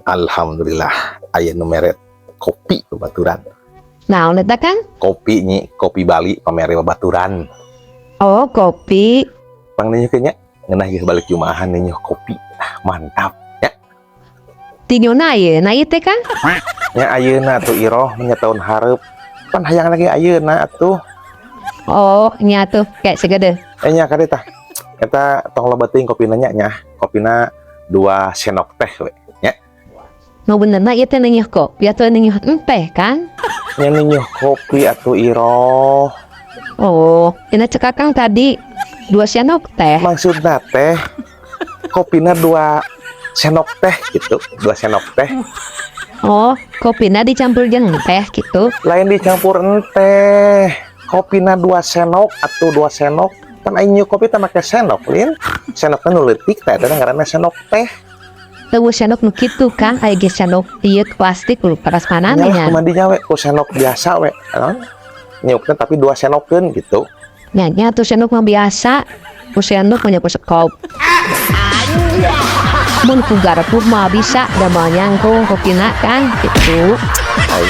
Alhamdulillah aya nu mere kopi babaturan. Naon eta Kang? Kopi nyi, kopi Bali pamere babaturan. Oh, kopi. Pang nanya nya ngeunah geus balik jumaahan nanya kopi. Mantap ya. Tinyona ieu, na ieu teh Kang? Nya ayeuna tuh Iroh nya tahun hareup. Pan hayang lagi ayeuna atuh. Oh, nya tuh kayak segede. Nya kade tah. Eta tong loba teuing kopina nya. Kopina 2 sendok teh we. Nya. Nu benerna ieu teh neunyeuh kopi atuh neunyeuh teh Kang? Nya neunyeuh kopi atuh Iroh. Oh, ina cek Kang tadi 2 sendok teh. Maksudna teh kopina 2 sendok teh gitu, 2 sendok teh. Oh, kopina dicampur jeung teh gitu. Lain dicampur teh. Kopina 2 sendok atau 2 sendok. Kan aing nyu kopi teh make sendok, Lin. Sendok nu leutik teh eta ngaranna sendok teh. Teu sendok nu kitu Kang, aya ge sendok ieu plastik lu prasmanan Nyalah nya. kumaha di we ku sendok biasa we. Nyiupkeun tapi 2 sendokeun gitu. Nya tuh sendok mah biasa. Ku sendok mah nya ku sekop. Mun ku garpu mah bisa da mah nyangkung kopina Kang gitu. Ai.